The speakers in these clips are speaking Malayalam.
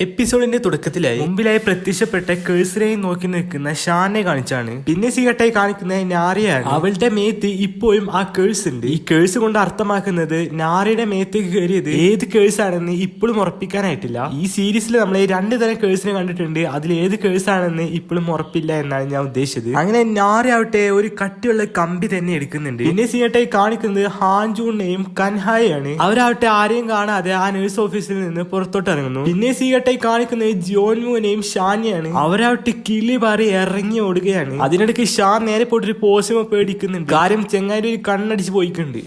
എപ്പിസോഡിന്റെ തുടക്കത്തിലായി മുമ്പിലായി പ്രത്യക്ഷപ്പെട്ട കേഴ്സിനെയും നോക്കി നിൽക്കുന്ന ഷാനെ കാണിച്ചാണ്. പിന്നെ സീകട്ടായി കാണിക്കുന്ന നാരിയാണ്. അവളുടെ മേത്ത് ഇപ്പോഴും ആ കേഴ്സ് ഉണ്ട്. ഈ കേഴ്സ് കൊണ്ട് അർത്ഥമാക്കുന്നത് നാരയുടെ മേത്തേക്ക് കയറിയത് ഏത് കേഴ്സ് ആണെന്ന് ഇപ്പോഴും ഉറപ്പിക്കാനായിട്ടില്ല. ഈ സീരീസിൽ നമ്മൾ രണ്ട് തരം കേഴ്സിനെ കണ്ടിട്ടുണ്ട്. അതിൽ ഏത് കേഴ്സ് ആണെന്ന് ഇപ്പോഴും ഉറപ്പില്ല എന്നാണ് ഞാൻ ഉദ്ദേശിച്ചത്. അങ്ങനെ നാര ആവട്ടെ ഒരു കട്ടിയുള്ള കമ്പി തന്നെ എടുക്കുന്നുണ്ട്. പിന്നെ സീകട്ടായി കാണിക്കുന്നത് ഹാൻജൂണിനെയും കൻഹായാണ്. അവരാവട്ടെ ആരെയും കാണാതെ ആ നഴ്സ് ഓഫീസിൽ നിന്ന് പുറത്തോട്ട് ഇറങ്ങുന്നു. പിന്നെ സീകട്ടായി കാണിക്കുന്നത് ജോൻമുവിനെയും ഷാനെയാണ്. അവരാവട്ടെ കിളി പാറി ഇറങ്ങി ഓടുകയാണ്. അതിനിടയ്ക്ക് ഷാൻ നേരെ പോയിട്ടൊരു പോസിമ പേടിക്കുന്നുണ്ട്. കാര്യം ചെങ്ങായി ഒരു കണ്ണടിച്ച് പോയിട്ടുണ്ട്.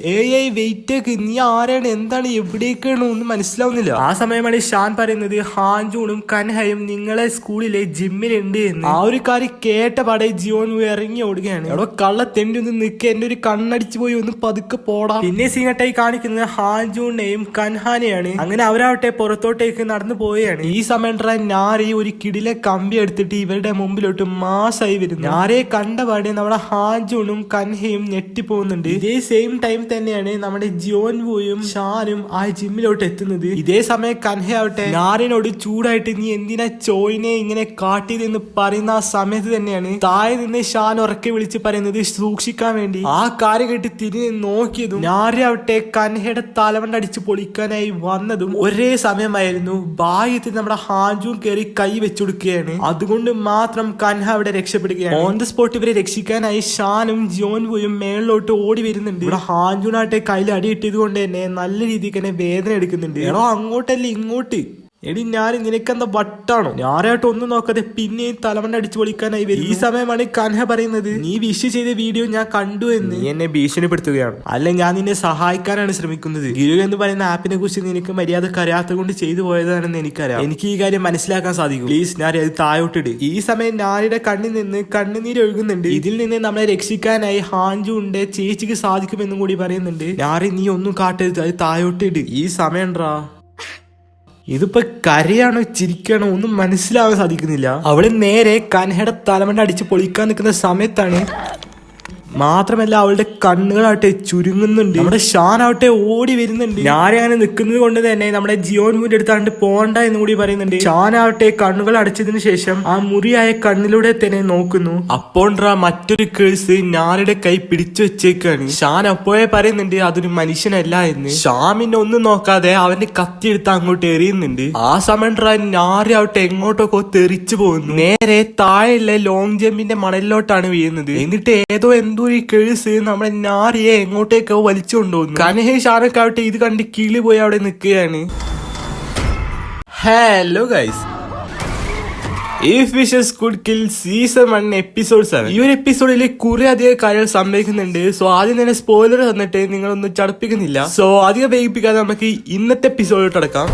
വെയിറ്റ് നീ ആരാണ്, എന്താണ്, എവിടേക്കാണ് ഒന്നും മനസ്സിലാവുന്നില്ല. ആ സമയമാണ് ഷാൻ പറയുന്നത് ഹാൻജൂണും കൻഹയും നിങ്ങളെ സ്കൂളിലെ ജിമ്മിലുണ്ട് എന്ന്. ആ ഒരു കാര്യം കേട്ട പാടെ ജിയോൻമു ഇറങ്ങി ഓടുകയാണ്. അവിടെ കള്ളത്തെണ്ടി ഒന്ന് നിൽക്കുക, എന്റെ ഒരു കണ്ണടിച്ച് പോയി ഒന്ന് പതുക്കെ പോടാ. പിന്നെ സീങ്ങട്ടായി കാണിക്കുന്നത് ഹാൻജൂണിനെയും കൻഹാനെയാണ്. അങ്ങനെ അവരാവട്ടെ പുറത്തോട്ടേക്ക് നടന്നു പോവുകയാണ്. ഈ സമയം നാരി ഒരു കിടിലെ കമ്പി എടുത്തിട്ട് ഇവരുടെ മുമ്പിലോട്ട് മാസായി വരുന്നു. നാരയെ കണ്ടപാടെ നമ്മുടെ ഹാൻജൂണും കൻഹയും ഞെട്ടിപ്പോകുന്നുണ്ട്. ഇതേ സെയിം ടൈം തന്നെയാണ് നമ്മുടെ ജിയോൻവുയും ഷാനും ആ ജിമ്മിലോട്ട് എത്തുന്നത്. ഇതേ സമയം കൻഹയാവട്ടെ നാരിനോട് ചൂടായിട്ട് നീ എന്തിനാ ചോയിനെ ഇങ്ങനെ കാട്ടിയതെന്ന് പറയുന്ന ആ സമയത്ത് തന്നെയാണ് താഴെ നിന്ന് ഷാൻ ഉറക്കെ വിളിച്ച് പറയുന്നത് സൂക്ഷിക്കാൻ വേണ്ടി. ആ കാര്യം കേട്ട് തിരിഞ്ഞ് നോക്കിയതും നാരിയാവട്ടെ കൻഹയുടെ തലവണ്ട അടിച്ച് പൊളിക്കാനായി വന്നതും ഒരേ സമയമായിരുന്നു. ഭാഗ്യത്തിൽ നമ്മുടെ ഹാൻജൂൺ കയറി കൈ വെച്ചുകൊടുക്കുകയാണ്. അതുകൊണ്ട് മാത്രം കൻഹ അവിടെ രക്ഷപ്പെടുകയാണ്. ഓൺ ദ സ്പോട്ട് ഇവരെ രക്ഷിക്കാനായി ഷാനും ജിയോൻവുയും മേളിലോട്ട് ഓടി വരുന്നുണ്ട്. ഇവിടെ ഹാൻജൂണാട്ടെ കയ്യിൽ അടിയിട്ടത് കൊണ്ട് തന്നെ നല്ല രീതിക്ക് തന്നെ വേദന എടുക്കുന്നുണ്ട്. എടോ അങ്ങോട്ടല്ലേ ഇങ്ങോട്ട്, എടി ഞാൻ നിനക്കെന്താ വട്ടാണോ? ഞാനായിട്ട് ഒന്നും നോക്കാതെ പിന്നെ തലമണ്ട അടിച്ചു പൊളിക്കാനായി വരും. ഈ സമയമാണ് കൻഹ പറയുന്നത് നീ വിഷ് ചെയ്ത വീഡിയോ ഞാൻ കണ്ടു എന്ന്. നീ എന്നെ ഭീഷണിപ്പെടുത്തുകയാണ്. അല്ല, ഞാൻ നിന്നെ സഹായിക്കാനാണ് ശ്രമിക്കുന്നത്. ഗിരു എന്ന് പറയുന്ന ആപ്പിനെ കുറിച്ച് നിനക്ക് മര്യാദ അറിയാത്ത കൊണ്ട് ചെയ്തു പോയതാണെന്ന് എനിക്കറിയാം. എനിക്ക് ഈ കാര്യം മനസ്സിലാക്കാൻ സാധിക്കും. പ്ലീസ് നാരി അത് താഴോട്ടിട്. ഈ സമയം നാരിയുടെ കണ്ണിൽ നിന്ന് കണ്ണുനീര് ഒഴുകുന്നുണ്ട്. ഇതിൽ നിന്ന് നമ്മളെ രക്ഷിക്കാനായി ഹാൻജുണ്ട് ചേച്ചിക്ക് സാധിക്കുമെന്നും കൂടി പറയുന്നുണ്ട്. നാരി നീ ഒന്നും കാട്ടരുത്, അത് താഴോട്ടിട്. ഈ സമയം ഇതിപ്പോ കരയാണോ ചിരിക്കാണോ ഒന്നും മനസ്സിലാവാൻ സാധിക്കുന്നില്ല. അവള് നേരെ കൻഹയുടെ തലമണ്ട അടിച്ച് പൊളിക്കാൻ നിൽക്കുന്ന സമയത്താണ്. മാത്രമല്ല അവളുടെ കണ്ണുകളാവട്ടെ ചുരുങ്ങുന്നുണ്ട്. നമ്മുടെ ഷാൻ ആവട്ടെ ഓടി വരുന്നുണ്ട്. ഞാനങ്ങനെ നിൽക്കുന്നത് കൊണ്ട് തന്നെ നമ്മുടെ ജിയോൻമുവിന്റെ അടുത്താണ്ട് പോണ്ട എന്ന് കൂടി പറയുന്നുണ്ട്. ഷാൻ ആവട്ടെ കണ്ണുകൾ അടച്ചതിന് ശേഷം ആ മുറിയായ കണ്ണിലൂടെ തന്നെ നോക്കുന്നു. അപ്പോൾ മറ്റൊരു കേഴ്സ് ഞാരുടെ കൈ പിടിച്ചു വെച്ചേക്കാണ്. ഷാൻ അപ്പോഴേ പറയുന്നുണ്ട് അതൊരു മനുഷ്യനല്ല എന്ന്. ഷാമിനെ ഒന്നും നോക്കാതെ അവന്റെ കത്തിയെടുത്ത് അങ്ങോട്ട് എറിയുന്നുണ്ട്. ആ സമയം ഞാരി ആവട്ടെ എങ്ങോട്ടൊക്കെ തെറിച്ചു പോകുന്നു. നേരെ താഴെയുള്ള ലോങ് ജമ്പിന്റെ മണലിലോട്ടാണ് വീഴുന്നത്. എന്നിട്ട് എന്തോ ഈ കേഴ്സ് നമ്മുടെ നാരിയെ എങ്ങോട്ടേക്കോ വലിച്ചുകൊണ്ടുപോകുന്നു. കനഹേ ഷാനൊക്കെ ഇത് കണ്ട് കിളി പോയി അവിടെ നിൽക്കുകയാണ്. Hello guys, If Wishes Could Kill season 1 episode 7. ഈ ഒരു എപ്പിസോഡിൽ കുറെ അധികം കാര്യങ്ങൾ സംഭവിക്കുന്നുണ്ട്. സോ ആദ്യം തന്നെ സ്പോയിലർ തന്നിട്ട് നിങ്ങളൊന്നും ചടപ്പിക്കുന്നില്ല. സോ അധികം വേഗിപ്പിക്കാതെ നമുക്ക് ഇന്നത്തെ എപ്പിസോഡിലോട്ട് അടക്കാം.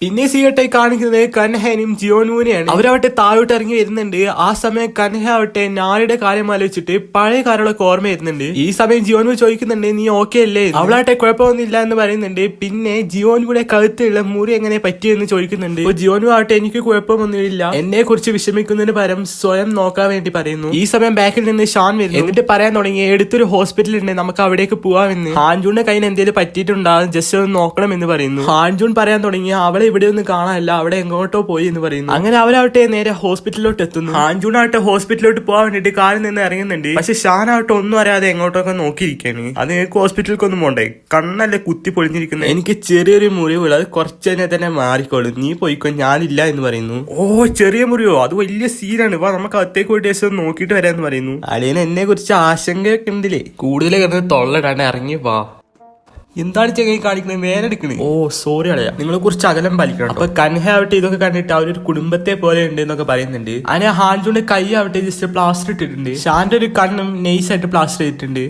പിന്നെ സീകട്ടായി കാണിക്കുന്നത് കൻഹയും ജിയോൻമുവിനെയാണ്. അവരവട്ടെ താഴോട്ട് ഇറങ്ങി വരുന്നുണ്ട്. ആ സമയം കൻഹ ആവട്ടെ നാരിയുടെ കാര്യം ആലോചിച്ചിട്ട് പഴയ കാര്യങ്ങളൊക്കെ ഓർമ്മ വരുന്നുണ്ട്. ഈ സമയം ജിയോൻമു ചോദിക്കുന്നുണ്ട് നീ ഓക്കെ അല്ലേ? അവളാട്ടെ കുഴപ്പമൊന്നുമില്ല എന്ന് പറയുന്നുണ്ട്. പിന്നെ ജിയോൻമുയുടെ കഴുത്തുള്ള മുറി എങ്ങനെ പറ്റിയെന്ന് ചോദിക്കുന്നുണ്ട്. ജിയോൻമു ആവട്ടെ എനിക്ക് കുഴപ്പമൊന്നുമില്ല, എന്നെ കുറിച്ച് വിഷമിക്കുന്നതിന് പകരം സ്വയം നോക്കാൻ വേണ്ടി പറയുന്നു. ഈ സമയം ബാക്കിൽ നിന്ന് ഷാൻ വരുന്നു. എന്നിട്ട് പറയാൻ തുടങ്ങി എടുത്തൊരു ഹോസ്പിറ്റൽ ഉണ്ട്, നമുക്ക് അവിടേക്ക് പോവാമെന്ന്. ഹാൻജൂണിന്റെ കയ്യിൽ എന്തെങ്കിലും പറ്റിയിട്ടുണ്ടാകും, ജസ്റ്റ് ഒന്ന് നോക്കണം എന്ന് പറയുന്നു. ഹാൻജൂൺ പറയാൻ തുടങ്ങി അവളെ ഇവിടെ ഒന്നും കാണാനില്ല, അവിടെ എങ്ങോട്ടോ പോയി എന്ന് പറയുന്നു. അങ്ങനെ അവരാവട്ടെ നേരെ ഹോസ്പിറ്റലിലോട്ട് എത്തുന്നു. ഹാൻജൂണാവട്ടെ ഹോസ്പിറ്റലിലോട്ട് പോകാൻ വേണ്ടിട്ട് കാറിൽ നിന്ന് ഇറങ്ങുന്നുണ്ട്. പക്ഷെ ഷാനാവട്ടെ ഒന്നും അറിയാതെ എങ്ങോട്ടൊക്കെ നോക്കിയിരിക്കാണ്. അത് നിങ്ങൾക്ക് ഹോസ്പിറ്റലിലേക്ക് ഒന്നും പോണ്ടേ, കണ്ണല്ലേ കുത്തി പൊളിഞ്ഞിരിക്കുന്നത്, എനിക്ക് ചെറിയൊരു മുറിവുള്ള, അത് കുറച്ച് തന്നെ തന്നെ മാറിക്കോളും, നീ പോയിക്കോ, ഞാനില്ല എന്ന് പറയുന്നു. ഓ ചെറിയ മുറിവോ, അത് വലിയ സീനാണ്, വാ നമുക്ക് അകത്തേക്ക് പോയിട്ട് ദിവസം നോക്കിയിട്ട് വരാന്ന് പറയുന്നു. അളിയന് എന്നെ കുറിച്ച് ആശങ്കയൊക്കെ ഉണ്ടല്ലേ, കൂടുതൽ കിടന്ന് തൊള്ളടാണ്ട് ഇറങ്ങി വാ. എന്താണ് ചെങ്ങായി കാണിക്കുന്നത്, വേനെടുക്കണേ? ഓ സോറി അളയാ, നിങ്ങളെ കുറിച്ച് അകലം പാലിക്കണം. അപ്പൊ കൻഹ ആവട്ടെ ഇതൊക്കെ കണ്ടിട്ട് അവരൊരു കുടുംബത്തെ പോലെ ഉണ്ട് എന്നൊക്കെ പറയുന്നുണ്ട്. അങ്ങനെ ഹാൻജുന്റെ കൈ ആവട്ടെ ജസ്റ്റ് പ്ലാസ്റ്റർ ഇട്ടിട്ടുണ്ട്. ഷാന്റെ ഒരു കണ്ണും നൈസായിട്ട് പ്ലാസ്റ്റർ ചെയ്തിട്ടുണ്ട്.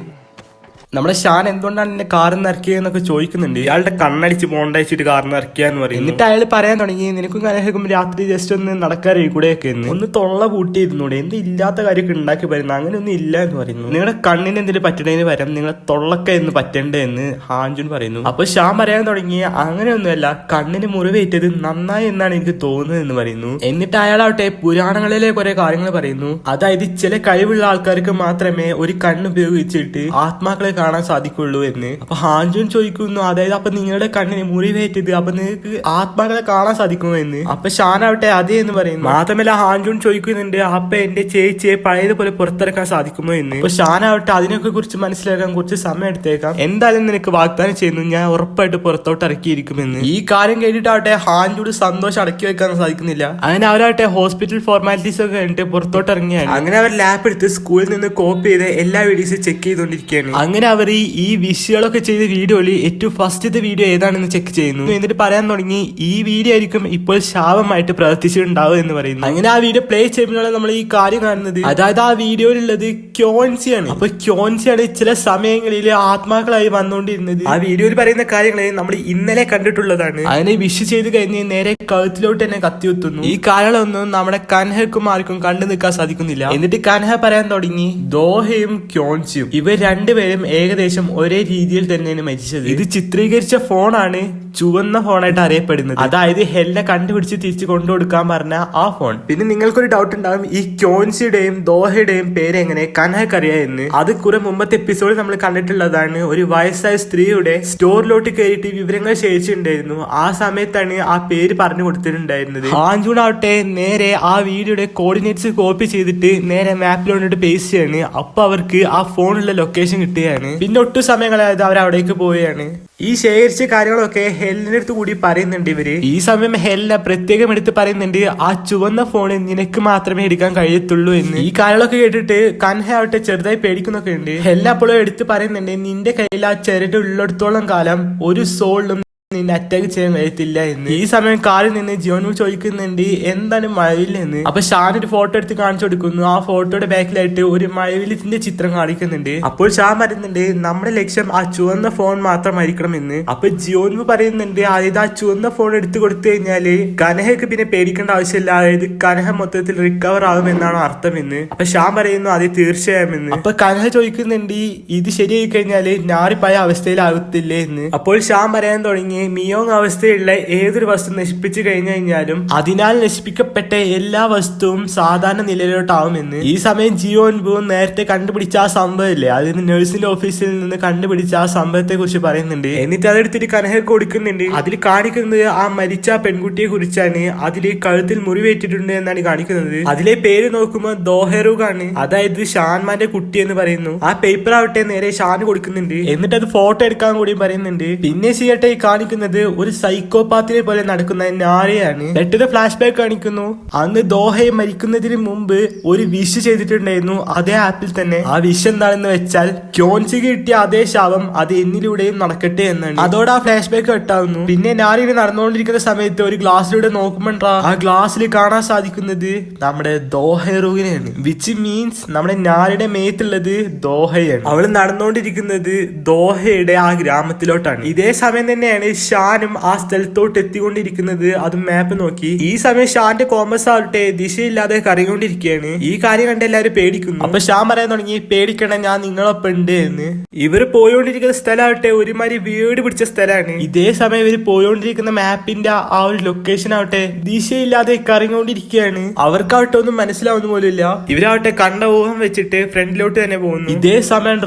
നമ്മുടെ ഷാൻ എന്തുകൊണ്ടാണ് എന്നെ കാറിന്ന് ഇറക്കിയെന്നൊക്കെ ചോദിക്കുന്നുണ്ട്. ഇയാളുടെ കണ്ണടിച്ച് പോണ്ടയച്ചിട്ട് കാറിന്ന് ഇറക്കിയാന്ന് പറയും. എന്നിട്ട് അയാൾ പറയാൻ തുടങ്ങി നിനക്കും കനഹക്കും രാത്രി ജസ്റ്റ് ഒന്ന് നടക്കാറ് കൂടെയൊക്കെ ഒന്ന് തൊള്ള പൂട്ടിയിരുന്നൂടെ, എന്ത് ഇല്ലാത്ത കാര്യമൊക്കെ ഉണ്ടാക്കി പറയുന്നത്, അങ്ങനെ ഒന്നും ഇല്ല എന്ന് പറയുന്നു. നിങ്ങളുടെ കണ്ണിന് എന്തെങ്കിലും പറ്റണതിന് പകരം നിങ്ങളെ തൊള്ളൊക്കെ എന്ന് പറ്റണ്ടേ എന്ന് ഹാൻജുൻ പറയുന്നു. അപ്പൊ ഷാൻ പറയാൻ തുടങ്ങി അങ്ങനെയൊന്നുമല്ല, കണ്ണിന് മുറിവേറ്റത് നന്നായി എന്നാണ് എനിക്ക് തോന്നുന്നത് എന്ന് പറയുന്നു. എന്നിട്ട് അയാളാവട്ടെ പുരാണങ്ങളിലെ കുറെ കാര്യങ്ങൾ പറയുന്നു. അതായത് ചില കഴിവുള്ള ആൾക്കാർക്ക് മാത്രമേ ഒരു കണ്ണ് ഉപയോഗിച്ചിട്ട് ആത്മാക്കളെ കാണാൻ സാധിക്കുള്ളൂ എന്ന്. അപ്പൊ ഹാൻജുൻ ചോദിക്കുന്നു, അതായത് അപ്പൊ നിങ്ങളുടെ കണ്ണിന് മുറിവേറ്റത് അപ്പൊ നിങ്ങൾക്ക് ആത്മാക്കളെ കാണാൻ സാധിക്കുമോ എന്ന്. അപ്പൊ ഷാൻ ആവട്ടെ അതെ എന്ന് പറയുന്നു. മാത്രമല്ല ഹാൻജുൻ ചോദിക്കുന്നുണ്ട്, അപ്പൊ എന്റെ ചേച്ചിയെ പഴയതുപോലെ പുറത്തിറക്കാൻ സാധിക്കുമോ എന്ന്. അപ്പൊ ഷാൻ ആവട്ടെ അതിനൊക്കെ കുറിച്ച് മനസ്സിലാക്കാൻ കുറച്ച് സമയം എടുത്തേക്കാം, എന്തായാലും നിനക്ക് വാഗ്ദാനം ചെയ്യുന്നു, ഞാൻ ഉറപ്പായിട്ട് പുറത്തോട്ട് ഇറക്കിയിരിക്കുമെന്ന്. ഈ കാര്യം കേട്ടിട്ടാവട്ടെ ഹാൻജുൻ സന്തോഷം അടക്കി വെക്കാൻ സാധിക്കുന്നില്ല. അങ്ങനെ അവരാവട്ടെ ഹോസ്പിറ്റൽ ഫോർമാലിറ്റീസ് ഒക്കെ കഴിഞ്ഞിട്ട് പുറത്തോട്ട് ഇറങ്ങിയാണ്. അങ്ങനെ അവർ ലാപ്പ് എടുത്ത് സ്കൂളിൽ നിന്ന് കോപ്പി ചെയ്ത് എല്ലാ വീഡിയോസും ചെക്ക് ചെയ്തുകൊണ്ടിരിക്കുകയാണ്. അങ്ങനെ അവർ ഈ വിഷുകളൊക്കെ ചെയ്ത വീഡിയോയിൽ ഏറ്റവും ഫസ്റ്റത്തെ വീഡിയോ ഏതാണെന്ന് ചെക്ക് ചെയ്യുന്നു. എന്നിട്ട് പറയാൻ തുടങ്ങി, ഈ വീഡിയോ ആയിരിക്കും ഇപ്പോൾ ശാപമായിട്ട് പ്രവർത്തിച്ചിട്ടുണ്ടാവും എന്ന് പറയുന്നു. അങ്ങനെ ആ വീഡിയോ പ്ലേ ചെയ്യുമ്പോഴാണ് നമ്മൾ ഈ കാര്യം കാണുന്നത്. അതായത് ആ വീഡിയോയിലുള്ളത് ക്യോൻസിയാണ്. അപ്പൊ ക്യോൻസിയാണ് ചില സമയങ്ങളിൽ ആത്മാക്കളായി വന്നുകൊണ്ടിരുന്നത്. ആ വീഡിയോയിൽ പറയുന്ന കാര്യങ്ങളെ നമ്മൾ ഇന്നലെ കണ്ടിട്ടുള്ളതാണ്. അതിനെ വിഷ് ചെയ്ത് കഴിഞ്ഞ് നേരെ കഴുത്തിലോട്ട് തന്നെ കത്തിവെത്തുന്നു. ഈ കാര്യങ്ങളൊന്നും നമ്മുടെ കൻഹയ്ക്കും ആർക്കും കണ്ടു നിൽക്കാൻ സാധിക്കുന്നില്ല. എന്നിട്ട് കൻഹ പറയാൻ തുടങ്ങി, ദോഹയും ക്യോൻസിയും ഇവർ രണ്ടുപേരും ഏകദേശം ഒരേ രീതിയിൽ തന്നെയാണ് മരിച്ചത്. ഇത് ചിത്രീകരിച്ച ഫോണാണ് ചുവന്ന ഫോണായിട്ട് അറിയപ്പെടുന്നത്. അതായത് ഹെല്ലിനെ കണ്ടുപിടിച്ച് തിരിച്ചു കൊണ്ടുകൊടുക്കാൻ പറഞ്ഞ ആ ഫോൺ. പിന്നെ നിങ്ങൾക്കൊരു ഡൗട്ട് ഉണ്ടാവും, ഈ ക്യോൻസിയുടെയും ദോഹയുടെയും പേര് എങ്ങനെ കൻഹയ്ക്ക് അറിയാം എന്ന്. അത് കുറെ മുമ്പത്തെ എപ്പിസോഡിൽ നമ്മൾ കണ്ടിട്ടുള്ളതാണ്. ഒരു വയസ്സായ സ്ത്രീയുടെ സ്റ്റോറിലോട്ട് കയറിയിട്ട് വിവരങ്ങൾ ശേഖരിച്ചിട്ടുണ്ടായിരുന്നു. ആ സമയത്താണ് ആ പേര് പറഞ്ഞു കൊടുത്തിട്ടുണ്ടായിരുന്നത്. ഹാൻജുൻ ആവട്ടെ നേരെ ആ വീഡിയോയുടെ കോർഡിനേറ്റ്സ് കോപ്പി ചെയ്തിട്ട് നേരെ മാപ്പിലോട്ട് പേസ്റ്റ് ചെയ്യാണ്. അപ്പൊ അവർക്ക് ആ ഫോണിലുള്ള ലൊക്കേഷൻ കിട്ടുകയാണ്. പിന്നെ ഒട്ടും സമയം കളയാതെ അവർ അവിടേക്ക് പോവുകയാണ്. ഈ ശേഖരിച്ച കാര്യങ്ങളൊക്കെ ഹെല്ലിന്റെ അടുത്ത് കൂടി പറയുന്നുണ്ട് ഇവര്. ഈ സമയം ഹെല്ല പ്രത്യേകം എടുത്ത് പറയുന്നുണ്ട്, ആ ചുവന്ന ഫോണ് നിനക്ക് മാത്രമേ എടുക്കാൻ കഴിയത്തുള്ളൂ എന്ന്. ഈ കാര്യങ്ങളൊക്കെ കേട്ടിട്ട് കൻഹ ആവട്ടെ ചെറുതായി പേടിക്കുന്നൊക്കെ ഉണ്ട്. ഹെല്ല അപ്പോഴും എടുത്ത് പറയുന്നുണ്ട്, നിന്റെ കയ്യിൽ ആ ചരട് ഉള്ളിടത്തോളം കാലം ഒരു സോളിലും നിന്നെ അറ്റാക്ക് ചെയ്യാൻ കഴിയത്തില്ല എന്ന്. ഈ സമയം കാറിൽ നിന്ന് ജിയോനു ചോദിക്കുന്നുണ്ട്, എന്താണ് മഴവില്ലെന്ന്. അപ്പൊ ഷാൻ ഒരു ഫോട്ടോ എടുത്ത് കാണിച്ചു കൊടുക്കുന്നു. ആ ഫോട്ടോയുടെ ബാക്കിലായിട്ട് ഒരു മഴവില്ലിന്റെ ചിത്രം കാണിക്കുന്നുണ്ട്. അപ്പോൾ ഷാൻ പറയുന്നുണ്ട്, നമ്മുടെ ലക്ഷ്യം ആ ചുവന്ന ഫോൺ മാത്രമായിരിക്കണം എന്ന്. അപ്പൊ ജിയോനു പറയുന്നുണ്ട്, അതായത് ആ ചുവന്ന ഫോൺ എടുത്തു കൊടുത്തു കഴിഞ്ഞാല് കനഹയ്ക്ക് പിന്നെ പേടിക്കേണ്ട ആവശ്യമില്ല, അതായത് കനഹ മൊത്തത്തിൽ റിക്കവർ ആകുമെന്നാണ് അർത്ഥം എന്ന്. അപ്പൊ ഷാൻ പറയുന്നു, അത് തീർച്ചയായും എന്ന്. അപ്പൊ കനഹ ചോദിക്കുന്നുണ്ട്, ഇത് ശരിയായി കഴിഞ്ഞാല് ഞാറിപ്പായ അവസ്ഥയിലാകത്തില്ലേ എന്ന്. അപ്പോൾ ഷാൻ പറയാൻ തുടങ്ങി, മിയോങ് അവസ്ഥയുള്ള ഏതൊരു വസ്തു നശിപ്പിച്ചു കഴിഞ്ഞു കഴിഞ്ഞാലും അതിനാൽ നശിപ്പിക്കപ്പെട്ട എല്ലാ വസ്തുവും സാധാരണ നിലയിലോട്ടാവുമെന്ന്. ഈ സമയം ജിയോൻബുവും നേരത്തെ കണ്ടുപിടിച്ച ആ സംഭവമില്ലേ, അതിന് നഴ്സിന്റെ ഓഫീസിൽ നിന്ന് കണ്ടുപിടിച്ച ആ സംഭവത്തെ കുറിച്ച് പറയുന്നുണ്ട്. എന്നിട്ട് അതെടുത്തിട്ട് കനഹ കൊടുക്കുന്നുണ്ട്. അതിൽ കാണിക്കുന്നത് ആ മരിച്ച പെൺകുട്ടിയെ കുറിച്ചാണ്. അതില് കഴുത്തിൽ മുറിവേറ്റിട്ടുണ്ട് എന്നാണ് കാണിക്കുന്നത്. അതിലെ പേര് നോക്കുമ്പോൾ ദോഹെറുഗ് ആണ്, അതായത് ഷാൻമാന്റെ കുട്ടി എന്ന് പറയുന്നു. ആ പേപ്പർ ആവട്ടെ നേരെ ഷാൻ കൊടുക്കുന്നുണ്ട്. എന്നിട്ട് അത് ഫോട്ടോ എടുക്കാൻ കൂടി പറയുന്നുണ്ട്. പിന്നെ ചെയ്യട്ടെ കാണിക്കുന്നത് ഒരു സൈക്കോപാത്തിനെ പോലെ നടക്കുന്ന നാരയാണ്. പെട്ടെന്ന് ഫ്ലാഷ് ബാക്ക് കാണിക്കുന്നു. അന്ന് ദോഹയെ മരിക്കുന്നതിന് മുമ്പ് ഒരു വിഷ് ചെയ്തിട്ടുണ്ടായിരുന്നു അതേ ആപ്പിൽ തന്നെ. ആ വിഷ് എന്താണെന്ന് വെച്ചാൽ ക്യോൻസിക്ക് കിട്ടിയ അതേ ശാപം അത് എന്നിലൂടെയും നടക്കട്ടെ എന്നാണ്. അതോടെ ആ ഫ്ലാഷ് ബാക്ക് കട്ടാവുന്നു. പിന്നെ നാരിനെ നടന്നുകൊണ്ടിരിക്കുന്ന സമയത്ത് ഒരു ഗ്ലാസ്സിലൂടെ നോക്കുമ്പോഴാ ആ ഗ്ലാസ്സിൽ കാണാൻ സാധിക്കുന്നത് നമ്മുടെ ദോഹെറുവിനെയാണ്. വിച്ച് മീൻസ് നമ്മുടെ നാരിയുടെ മേത്തുള്ളത് ദോഹയാണ്. അവള് നടന്നുകൊണ്ടിരിക്കുന്നത് ദോഹയുടെ ആ ഗ്രാമത്തിലോട്ടാണ്. ഇതേ സമയം തന്നെയാണ് ഷാനും ആ സ്ഥലത്തോട്ട് എത്തിക്കൊണ്ടിരിക്കുന്നത്. അത് മാപ്പ് നോക്കി. ഈ സമയം ഷാന്റെ കോമ്പസ് ആവട്ടെ ദിശയില്ലാതെ കറങ്ങിക്കൊണ്ടിരിക്കുകയാണ്. ഈ കാര്യം കണ്ട് എല്ലാവരും പേടിക്കുന്നു. അപ്പൊ ഷാൻ പറയാൻ തുടങ്ങി, പേടിക്കണ ഞാൻ നിങ്ങളൊപ്പം ഉണ്ട് എന്ന്. ഇവര് പോയോണ്ടിരിക്കുന്ന സ്ഥലമാവട്ടെ ഒരുമാതിരി വീട് പിടിച്ച സ്ഥലമാണ്. ഇതേ സമയം ഇവര് പോയോണ്ടിരിക്കുന്ന മാപ്പിന്റെ ആ ഒരു ലൊക്കേഷൻ ആവട്ടെ ദിശയില്ലാതെ കറങ്ങിക്കൊണ്ടിരിക്കുകയാണ്. അവർക്കാവട്ടെ ഒന്നും മനസ്സിലാവുന്ന പോലില്ല. ഇവരാവട്ടെ കണ്ട ഊഹം വെച്ചിട്ട് ഫ്രണ്ടിലോട്ട് തന്നെ പോകുന്നു. ഇതേ സമയം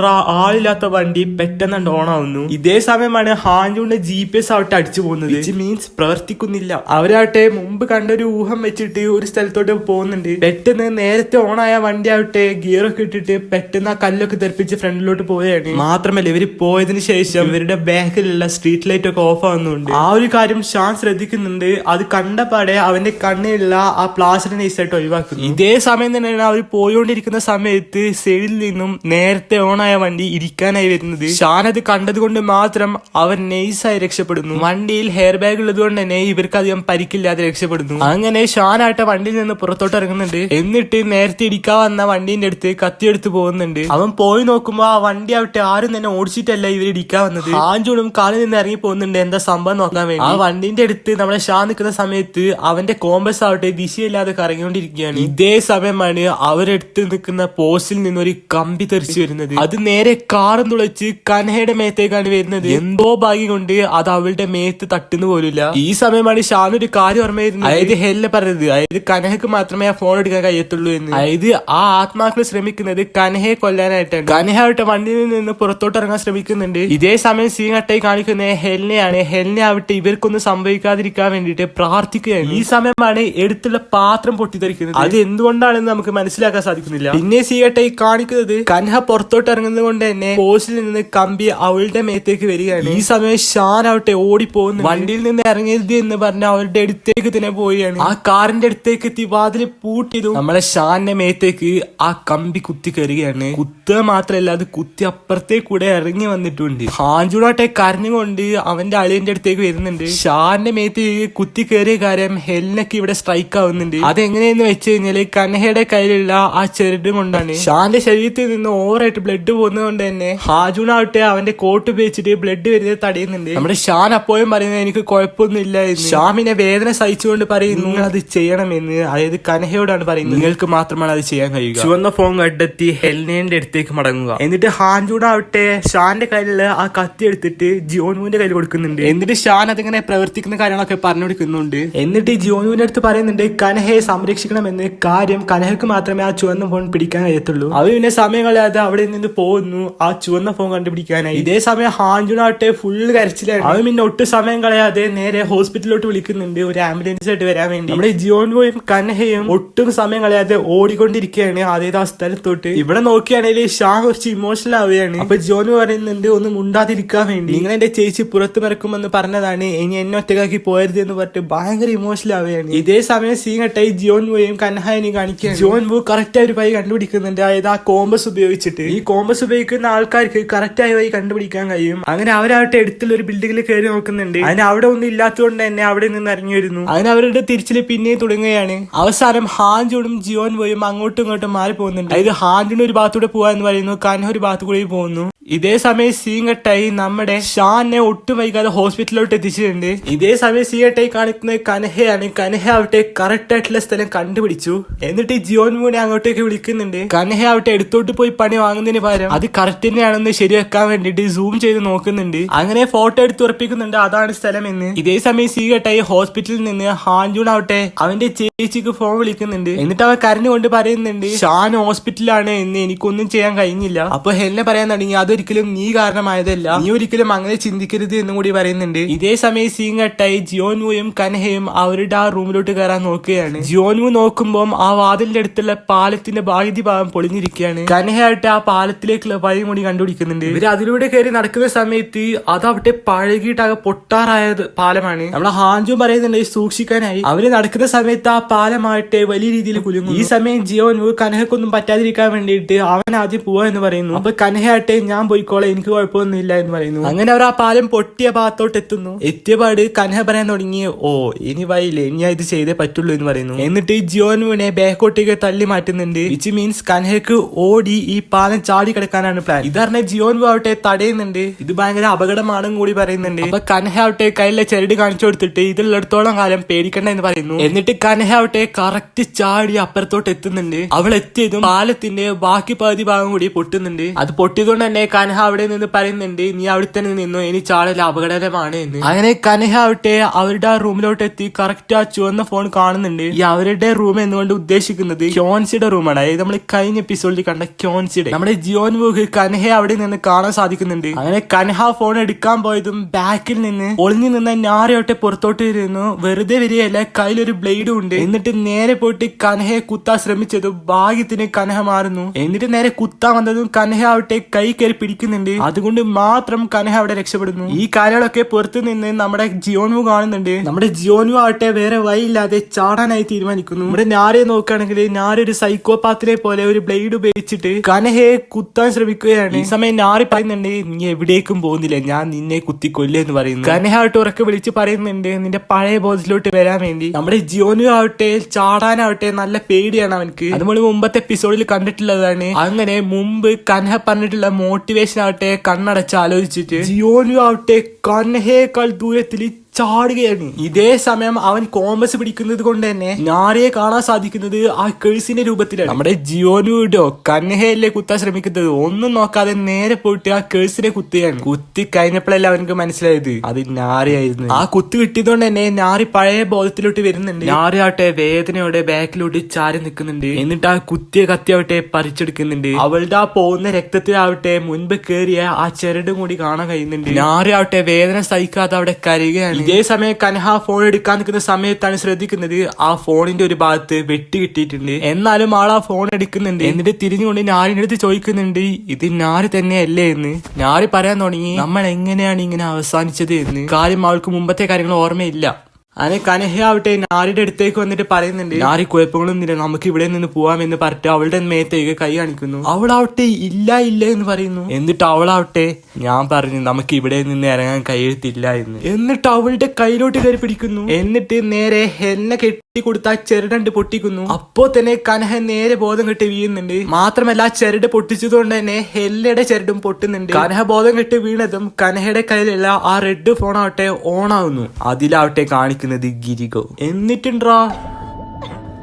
ആളില്ലാത്ത വണ്ടി പെട്ടെന്ന് ഓൺ ആവുന്നു. ഇതേ സമയമാണ് ഹാൻജുന്റെ GPS ആവട്ടെ അടിച്ചു പോകുന്നത്. വിച്ച് മീൻസ് പ്രവർത്തിക്കുന്നില്ല. അവരാവട്ടെ മുമ്പ് കണ്ടൊരു ഊഹം വെച്ചിട്ട് ഒരു സ്ഥലത്തോട്ട് പോകുന്നുണ്ട്. പെട്ടെന്ന് നേരത്തെ ഓണായ വണ്ടി ആവട്ടെ ഗിയറൊക്കെ ഇട്ടിട്ട് പെട്ടെന്ന് ആ കല്ലൊക്കെ തെറിപ്പിച്ച് ഫ്രണ്ടിലോട്ട് പോവുകയാണ്. മാത്രമല്ല ഇവര് പോയതിനു ശേഷം ഇവരുടെ ബാക്കിലുള്ള സ്ട്രീറ്റ് ലൈറ്റ് ഒക്കെ ഓഫ് ആവുന്നുണ്ട്. ആ ഒരു കാര്യം ഷാൻ ശ്രദ്ധിക്കുന്നുണ്ട്. അത് കണ്ടപാടെ അവന്റെ കണ്ണിലുള്ള ആ പ്ലാസ്റ്റർ നൈസായിട്ട് ഒഴിവാക്കുന്നു. ഇതേ സമയം തന്നെയാണ് അവർ പോയോണ്ടിരിക്കുന്ന സമയത്ത് സൈഡിൽ നിന്നും നേരത്തെ ഓണായ വണ്ടി ഇരിക്കാനായി വരുന്നത്. ഷാൻ അത് കണ്ടത് കൊണ്ട് മാത്രം അവർ നൈസായി രക്ഷപ്പെടുന്നു. വണ്ടിയിൽ ഹെയർ ബാഗ് ഉള്ളത് കൊണ്ട് തന്നെ ഇവർക്ക് അധികം പരിക്കില്ലാതെ രക്ഷപ്പെടുന്നു. അങ്ങനെ ഷാനായിട്ട് വണ്ടിയിൽ നിന്ന് പുറത്തോട്ട് ഇറങ്ങുന്നുണ്ട്. എന്നിട്ട് നേരത്തെ ഇടിക്കാൻ വന്ന വണ്ടീന്റെ അടുത്ത് കത്തിയെടുത്ത് പോകുന്നുണ്ട്. അവൻ പോയി നോക്കുമ്പോ ആ വണ്ടി ആവട്ടെ ആരും തന്നെ ഓടിച്ചിട്ടല്ല ഇവർ ഇടിക്കാൻ വന്നത്. ഹാൻജുനും കാലിൽ നിന്ന് ഇറങ്ങി പോകുന്നുണ്ട് എന്താ സംഭവം നോക്കാൻ വേണ്ടി. ആ വണ്ടിന്റെ അടുത്ത് നമ്മളെ ഷാൻ നിൽക്കുന്ന സമയത്ത് അവന്റെ കോമ്പസ് ആവട്ടെ ദിശയില്ലാതെ കറങ്ങിക്കൊണ്ടിരിക്കുകയാണ്. ഇതേ സമയമാണ് അവരെടുത്ത് നിൽക്കുന്ന പോസ്റ്റിൽ നിന്നൊരു കമ്പി തെറിച്ചു വരുന്നത്. അത് നേരെ കാറും തുളച്ച് കനഹയുടെ മേത്തേക്കാണ് വരുന്നത്. എന്തോ ഭാഗ്യം കൊണ്ട് അത് അവളുടെ മേത്ത് തട്ടുന്നു പോലില്ല. ഈ സമയമാണ് ഷാൻ ഒരു കാര്യം ഓർമ്മയായിരുന്നു. അതായത് ഹെല്ലെ പറഞ്ഞത്, അതായത് കനഹക്ക് മാത്രമേ ആ ഫോൺ എടുക്കാൻ കഴിയത്തുള്ളൂ എന്ന്. അതായത് ആ ആത്മാക്കൾ ശ്രമിക്കുന്നത് കനഹയെ കൊല്ലാനായിട്ടാണ്. കനഹ ആവട്ടെ വണ്ടിയിൽ നിന്ന് പുറത്തോട്ട് ഇറങ്ങാൻ ശ്രമിക്കുന്നുണ്ട്. ഇതേ സമയം സീൻ കട്ടായി കാണിക്കുന്നത് ഹെലിനെയാണ്. ഹെലിനെ ആവട്ടെ ഇവർക്കൊന്നും സംഭവിക്കാതിരിക്കാൻ വേണ്ടിയിട്ട് പ്രാർത്ഥിക്കുകയാണ്. ഈ സമയമാണ് എടുത്തുള്ള പാത്രം പൊട്ടിത്തെറിക്കുന്നത്. അത് എന്തുകൊണ്ടാണെന്ന് നമുക്ക് മനസ്സിലാക്കാൻ സാധിക്കുന്നില്ല. പിന്നെ സീൻ കട്ടായി കാണിക്കുന്നത് കനഹ പുറത്തോട്ട് ഇറങ്ങുന്നത് കൊണ്ട് തന്നെ പോസ്റ്റിൽ നിന്ന് കമ്പി അവളുടെ മേത്തേക്ക് വരികയാണ്. ഈ സമയം ഷാൻ ആവട്ടെ ഓടിപ്പോകുന്നു. വണ്ടിയിൽ നിന്ന് ഇറങ്ങരുത് എന്ന് പറഞ്ഞ അവളുടെ അടുത്തേക്ക് തന്നെ പോവുകയാണ്. ആ കാറിന്റെ അടുത്തേക്ക് എത്തി വാതിൽ പൂട്ടിയതും നമ്മളെ ഷാന്റെ മേത്തേക്ക് ആ കമ്പി കുത്തി കയറുകയാണ്. കുത്തുക മാത്രല്ല, അത് കുത്തി അപ്പുറത്തേക്ക് കൂടെ ഇറങ്ങി വന്നിട്ടുണ്ട്. ഹാഞ്ചൂടാട്ടെ കരഞ്ഞുകൊണ്ട് അവന്റെ അളിയന്റെ അടുത്തേക്ക് വരുന്നുണ്ട്. ഷാന്റെ മേത്തേക്ക് കുത്തി കയറിയ കാര്യം ഹെലിനൊക്കെ ഇവിടെ സ്ട്രൈക്ക് ആവുന്നുണ്ട്. അതെങ്ങനെയെന്ന് വെച്ച് കഴിഞ്ഞാല് കനഹയുടെ കയ്യിലുള്ള ആ ചെറുട് കൊണ്ടാണ്. ഷാന്റെ ശരീരത്തിൽ നിന്ന് ഓവറായിട്ട് ബ്ലഡ് പോകുന്നത് കൊണ്ട് തന്നെ ഹാജുണാവട്ടെ അവന്റെ കോട്ട് ഉപയോഗിച്ചിട്ട് ബ്ലഡ് വരുന്നത് തടയുന്നുണ്ട്. നമ്മുടെ ഷാൻ അപ്പോഴും പറയുന്നത് എനിക്ക് കുഴപ്പമൊന്നുമില്ല എന്ന്. ഷാമിനെ വേദന സഹിച്ചുകൊണ്ട് പറയുന്നു നിങ്ങൾ അത് ചെയ്യണമെന്ന്. അതായത് കനഹയോടാണ് പറയുന്നത് നിങ്ങൾക്ക് മാത്രമാണ് അത് ചെയ്യാൻ കഴിയുക. ചുവന്ന ഫോൺ കണ്ടെത്തി ഹെലിനയുടെ അടുത്തേക്ക് മടങ്ങുക. എന്നിട്ട് ഹാൻജൂണാവട്ടെ ഷാന്റെ കയ്യിലുള്ള ആ കത്തി എടുത്തിട്ട് ജിയോനുവിന്റെ കയ്യിൽ കൊടുക്കുന്നുണ്ട്. എന്നിട്ട് ഷാൻ അതിങ്ങനെ പ്രവർത്തിക്കുന്ന കാര്യങ്ങളൊക്കെ പറഞ്ഞു കൊടുക്കുന്നുണ്ട്. എന്നിട്ട് ജിയോനുവിന്റെ അടുത്ത് പറയുന്നുണ്ട് കനഹയെ സംരക്ഷിക്കണമെന്ന്. കാര്യം കനഹക്ക് മാത്രമേ ആ ചുവന്ന ഫോൺ പിടിക്കാൻ കഴിയത്തുള്ളൂ. അവ പിന്നെ സമയം കളയാതെ അവിടെ നിന്ന് പോകുന്നു ആ ചുവന്ന ഫോൺ കണ്ടുപിടിക്കാനായി. ഇതേ സമയം ഹാൻജുണാട്ടെ ഫുള്ള് കരച്ചിലാണ്. അവൻ പിന്നെ ഒട്ടും സമയം കളയാതെ നേരെ ഹോസ്പിറ്റലിലോട്ട് വിളിക്കുന്നുണ്ട് ഒരു ആംബുലൻസ് ആയിട്ട് വരാൻ വേണ്ടി. നമ്മുടെ ജിയോൻവോയും കനഹയും ഒട്ടും സമയം കളയാതെ ഓടിക്കൊണ്ടിരിക്കുകയാണ് അതേത് ആ സ്ഥലത്തോട്ട്. ഇവിടെ നോക്കുകയാണെങ്കിൽ ഷാ കുറച്ച് ഇമോഷണൽ ആവുകയാണ്. അപ്പൊ ജോനു പറയുന്നുണ്ട് ഒന്ന് മുണ്ടാതിരിക്കാൻ വേണ്ടി, നിങ്ങൾ എന്റെ ചേച്ചി പുറത്തു മറക്കുമെന്ന് പറഞ്ഞതാണ്, ഇനി എന്നെ ഒറ്റക്കാക്കി പോയരുത് എന്ന് പറഞ്ഞിട്ട് ഭയങ്കര ഇമോഷണൽ ആവുകയാണ്. ഇതേ സമയം സീൻ കട്ടായി ജിയോൻവോയും കനഹയും കാണിക്കുകയാണ്. ജിയോൻവോ കറക്റ്റ് ആയി ഒരു വഴി കണ്ടുപിടിക്കുന്നുണ്ട്. അതായത് ആ കോമ്പസ് ഉപയോഗിച്ചിട്ട്. ഈ കോമ്പസ് ഉപയോഗിക്കുന്ന ആൾക്കാർക്ക് കറക്റ്റ് ആയി വഴി കണ്ടുപിടിക്കാൻ കഴിയും. അങ്ങനെ അവരാവട്ടെ അടുത്തുള്ള ഒരു ബിൽഡിംഗിൽ കയറി നോക്കുന്നുണ്ട്. അതിന് അവിടെ ഒന്നും ഇല്ലാത്തതുകൊണ്ട് തന്നെ അവിടെ നിന്ന് ഇറങ്ങി വരുന്നു. അങ്ങനെ അവരുടെ തിരിച്ചിൽ പിന്നെയും തുടങ്ങുകയാണ്. അവസാനം ഹാൻജുണും ജിയോൻവോയും അങ്ങോട്ടും ഇങ്ങോട്ടും മാറി പോകുന്നുണ്ട്. അതായത് ഹാൻജുണ് ഒരു ഭാഗത്തൂടെ പോവാന്ന് പറയുന്നു, കനഹ ഒരു ഭാഗത്തു കൂടി പോകുന്നു. ഇതേ സമയം സീൻ കട്ടായി നമ്മുടെ ഷാനെ ഒട്ടും വൈകാതെ ഹോസ്പിറ്റലിലോട്ട് എത്തിച്ചിട്ടുണ്ട്. ഇതേ സമയം സീൻ കട്ടായി കാണിക്കുന്നത് കനഹയാണ്. കനഹ ആവട്ടെ കറക്റ്റ് ആയിട്ടുള്ള സ്ഥലം കണ്ടുപിടിച്ചു. എന്നിട്ട് ജിയോൻവോനെ അങ്ങോട്ടേക്ക് വിളിക്കുന്നുണ്ട്. കനഹ ആവട്ടെ എടുത്തോട്ട് പോയി പണി വാങ്ങുന്നതിന് പകരം അത് കറക്റ്റ് തന്നെയാണെന്ന് ശരിയാക്കാൻ വേണ്ടിട്ട് സൂം ചെയ്ത് നോക്കുന്നുണ്ട്. അങ്ങനെ ഫോട്ടോ എടുത്ത് ഉറപ്പിക്കുന്നുണ്ട് അതാണ് സ്ഥലം എന്ന്. ഇതേ സമയം സീൻ കട്ടായി ഹോസ്പിറ്റലിൽ നിന്ന് ഹാൻജൂൺ ആവട്ടെ അവന്റെ ചേച്ചിക്ക് ഫോൺ വിളിക്കുന്നുണ്ട്. എന്നിട്ട് അവൻ കരഞ്ഞുകൊണ്ട് പറയുന്നുണ്ട് ഷാൻ ഹോസ്പിറ്റലാണ് എന്ന്, എനിക്കൊന്നും ചെയ്യാൻ കഴിഞ്ഞില്ല. അപ്പൊ ഹെലിനെ പറയാൻ തുടങ്ങി അതൊരിക്കലും നീ കാരണമായതല്ല, നീ ഒരിക്കലും അങ്ങനെ ചിന്തിക്കരുത് എന്നും കൂടി പറയുന്നുണ്ട്. ഇതേ സമയം സീൻ കട്ടായി ജിയോൻവുയും കനഹയും അവരുടെ ആ റൂമിലോട്ട് കയറാൻ നോക്കുകയാണ്. ജിയോൻവു നോക്കുമ്പോൾ ആ വാതിലിന്റെ അടുത്തുള്ള പാലത്തിന്റെ ബാഹ്യ ഭാഗം പൊളിഞ്ഞിരിക്കുകയാണ്. കനഹയായിട്ട് ആ പാലത്തിലേക്കുള്ള വഴി കൂടി കണ്ടുപിടിക്കുന്നുണ്ട്. ഇവര് അതിലൂടെ കയറി നടക്കുന്ന സമയത്ത് അതവിടെ പഴകിയിട്ടാകെ പൊട്ടാറായ പാലമാണ്. നമ്മളെ ഹാൻജു പറയുന്നുണ്ട് സൂക്ഷിക്കാനായി. അവര് നടക്കുന്ന സമയത്ത് ആ പാലമായിട്ട് വലിയ രീതിയിൽ കുലുങ്ങും. ഈ സമയം ജിയോൻവു കനഹക്കൊന്നും പറ്റാതിരിക്കാൻ വേണ്ടിയിട്ട് അവൻ ആദ്യം പോവാ എന്ന് പറയുന്നു. അപ്പൊ കനഹയാട്ടെ ഞാൻ പോയിക്കോളെ എനിക്ക് കുഴപ്പമൊന്നുമില്ല എന്ന് പറയുന്നു. അങ്ങനെ അവർ ആ പാലം പൊട്ടിയ ഭാഗത്തോട്ട് എത്തുന്നു. എത്തിയപാട് കനഹ പറയാൻ തുടങ്ങി ഓ ഇനി വൈയില്ലേ, ഇനി ഇത് ചെയ്തേ പറ്റുള്ളൂ എന്ന് പറയുന്നു. എന്നിട്ട് ജിയോനുവിനെ ബാക്കോട്ടേക്ക് തള്ളി മാറ്റുന്നുണ്ട്. വിച്ച് മീൻസ് കനഹക്ക് ഓടി ഈ പാലം ചാടി കിടക്കാനാണ് പ്ലാൻ. ഇതറിഞ്ഞ ജിയോൻവു ആവട്ടെ തടയുന്നുണ്ട്. ഇത് ഭയങ്കര അപകടമാണെന്ന് കൂടി പറയുന്നുണ്ട്. അപ്പൊ കനഹ ആവട്ടെ കയ്യിലെ ചെരട് കാണിച്ചു കൊടുത്തിട്ട് ഇതിലുള്ളിടത്തോളം കാലം പേടിക്കണ്ട എന്ന് പറയുന്നു. എന്നിട്ട് കനഹ ആവട്ടെ കറക്റ്റ് ചാടി അപ്പുറത്തോട്ട് എത്തുന്നുണ്ട്. അവൾ എത്തിയതും പാലത്തിന്റെ ബാക്കി പകുതി ഭാഗം കൂടി പൊട്ടുന്നുണ്ട്. അത് പൊട്ടിയതുകൊണ്ട് തന്നെ കനഹ അവിടെ നിന്ന് പറയുന്നുണ്ട് നീ അവിടെ തന്നെ നിന്നു, ഇനി ചാടൽ അപകടകരമാണ് എന്ന്. അങ്ങനെ കനഹ ആവട്ടെ അവരുടെ ആ റൂമിലോട്ട് എത്തി കറക്റ്റ് ആ ചുവന്ന ഫോൺ കാണുന്നുണ്ട്. ഈ അവരുടെ റൂം എന്നുകൊണ്ട് ഉദ്ദേശിക്കുന്നത് ക്യോൻസിയുടെ റൂമാണ്. അതായത് നമ്മൾ കഴിഞ്ഞ എപ്പിസോഡിൽ കണ്ട ക്യോൻസിയുടെ. നമ്മുടെ ജിയോൻവുക്ക് കനഹ അവിടെ നിന്ന് കാണാൻ സാധിക്കുന്നുണ്ട്. അങ്ങനെ കനഹ ഫോൺ എടുക്കാൻ പോയതും ബാക്കിൽ നിന്ന് ഒളിഞ്ഞു നിന്ന നാരയോട്ടെ പുറത്തോട്ട് വരുന്നു. വെറുതെ വരികയല്ല, കയ്യിലൊരു ബ്ലേഡും ഉണ്ട്. എന്നിട്ട് നേരെ പോയിട്ട് കനഹയെ കുത്താൻ ശ്രമിച്ചതും ഭാഗ്യത്തിന് കനഹ മാറുന്നു. എന്നിട്ട് നേരെ കുത്താൻ വന്നതും കനഹ ആവട്ടെ കൈ കയറി പിടിക്കുന്നുണ്ട്. അതുകൊണ്ട് മാത്രം കനഹ അവിടെ രക്ഷപ്പെടുന്നു. ഈ കാര്യങ്ങളൊക്കെ പുറത്തു നിന്ന് നമ്മുടെ ജിയോൻവു കാണുന്നുണ്ട്. നമ്മുടെ ജിയോൻവു ആവട്ടെ വേറെ വഴിയില്ലാതെ ചാടാനായി തീരുമാനിക്കുന്നു. നമ്മുടെ നാരയെ നോക്കുകയാണെങ്കിൽ നാര ഒരു സൈക്കോപാത്തിനെ പോലെ ഒരു ബ്ലേഡ് ഉപയോഗിച്ചിട്ട് കനഹയെ കുത്താൻ ശ്രമിക്കുകയാണ്. ഈ സമയം നാരി പറയുന്നുണ്ട് നീ എവിടേക്കും പോകുന്നില്ല, ഞാൻ നിന്നെ കുത്തി കൊല്ലെന്ന് പറയുന്നു. കനഹ ആവട്ടെ ഉറക്കെ വിളിച്ച് പറയുന്നുണ്ട് നിന്റെ പഴയ ബോധത്തിലോട്ട് വരാൻ വേണ്ടി. നമ്മുടെ ജിയോനു ആവട്ടെ ചാടാനാവട്ടെ നല്ല പേടിയാണ് അവനക്ക്. അത് നമ്മൾ മുമ്പത്തെ എപ്പിസോഡിൽ കണ്ടിട്ടുള്ളതാണ്. അങ്ങനെ മുമ്പ് കനഹ പറഞ്ഞിട്ടുള്ള മോട്ടിവേഷൻ ആവട്ടെ കണ്ണടച്ച് ആലോചിച്ചിട്ട് ജിയോനു ആവട്ടെ കനഹയേക്കാൾ ദൂരത്തിൽ ചാടുകയാണ്. ഇതേ സമയം അവൻ കോമ്പസ് പിടിക്കുന്നത് കൊണ്ട് തന്നെ നാരിയെ കാണാൻ സാധിക്കുന്നത് ആ കേഴ്സിന്റെ രൂപത്തിലാണ്. നമ്മുടെ ജിയോനുവിടോ കൻഹയല്ലേ കുത്താൻ ശ്രമിക്കുന്നത്, ഒന്നും നോക്കാതെ നേരെ പോയിട്ട് ആ കേഴ്സിനെ കുത്തുകയാണ്. കുത്തി കഴിഞ്ഞപ്പോഴല്ല അവനക്ക് മനസ്സിലായത് അത് നാരിയായിരുന്നു. ആ കുത്ത് കിട്ടിയതുകൊണ്ട് തന്നെ നാരി പഴയ ബോധത്തിലോട്ട് വരുന്നുണ്ട്. നാരി ആവട്ടെ വേദനയോടെ ബാക്കിലോട്ട് ചാരി നിൽക്കുന്നുണ്ട്. എന്നിട്ട് ആ കുത്തിയ കത്തിയാവട്ടെ പറിച്ചെടുക്കുന്നുണ്ട്. അവളുടെ ആ പോകുന്ന രക്തത്തിലാവട്ടെ മുൻപ് കേറിയ ആ ചെരടും കൂടി കാണാൻ കഴിയുന്നുണ്ട്. നാരി ആവട്ടെ വേദന സഹിക്കാതെ അവിടെ കരയുകയാണ്. ഇതേ സമയം കൻഹ ഫോൺ എടുക്കാൻ നിൽക്കുന്ന സമയത്താണ് ശ്രദ്ധിക്കുന്നത് ആ ഫോണിന്റെ ഒരു ഭാഗത്ത് വെട്ടി കിട്ടിയിട്ടുണ്ട്. എന്നാലും ആൾ ആ ഫോൺ എടുക്കുന്നുണ്ട്. എന്നിട്ട് തിരിഞ്ഞുകൊണ്ട് നാരിന്റെ അടുത്ത് ചോദിക്കുന്നുണ്ട് ഇത് നാരി തന്നെയല്ലേ എന്ന്. നാരി പറയാൻ തുടങ്ങി നമ്മൾ എങ്ങനെയാണ് ഇങ്ങനെ അവസാനിച്ചത് എന്ന്. കാര്യം അവൾക്ക് മുമ്പത്തെ കാര്യങ്ങൾ ഓർമ്മയില്ല. അങ്ങനെ കനഹയാവട്ടെ നാരിയുടെ അടുത്തേക്ക് വന്നിട്ട് പറയുന്നുണ്ട് നാരി കുഴപ്പങ്ങളൊന്നുമില്ല, നമുക്ക് ഇവിടെ നിന്ന് പോവാമെന്ന് പറഞ്ഞിട്ട് അവളുടെ മേത്തേക്ക് കൈ കാണിക്കുന്നു. അവളാവട്ടെ ഇല്ല ഇല്ല എന്ന് പറയുന്നു. എന്നിട്ട് അവളാവട്ടെ ഞാൻ പറഞ്ഞു നമുക്ക് ഇവിടെ നിന്ന് ഇറങ്ങാൻ കഴിയത്തില്ല എന്ന്. എന്നിട്ട് അവളുടെ കയ്യിലോട്ട് കയറി പിടിക്കുന്നു. എന്നിട്ട് നേരെ എന്നെ കെട്ടി കൊടുത്ത ആ ചെരടണ്ട് പൊട്ടിക്കുന്നു. അപ്പോ തന്നെ കനഹ നേരെ ബോധം കെട്ടി വീഴുന്നുണ്ട്. മാത്രമല്ല ആ ചെരട് പൊട്ടിച്ചതുകൊണ്ട് തന്നെ ഹെല്ലയുടെ ചെരടും പൊട്ടുന്നുണ്ട്. കനഹ ബോധം കെട്ടി വീണതും കനഹയുടെ കയ്യിലുള്ള ആ റെഡ് ഫോൺ ആവട്ടെ ഓൺ ആവുന്നു. അതിലാവട്ടെ കാണിക്കുന്നത് ഗിരിഗോ. എന്നിട്ടുണ്ടാ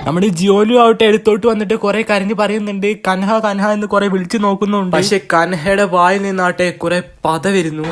നമ്മുടെ ജിയോലു ആവട്ടെ എടുത്തോട്ട് വന്നിട്ട് കുറെ കരഞ്ഞ് പറയുന്നുണ്ട് കൻഹ കൻഹ എന്ന് കുറെ വിളിച്ചു നോക്കുന്നുണ്ട്. പക്ഷെ കൻഹയുടെ വായിൽ നിന്നാട്ടെ കുറെ പത വരുന്നു.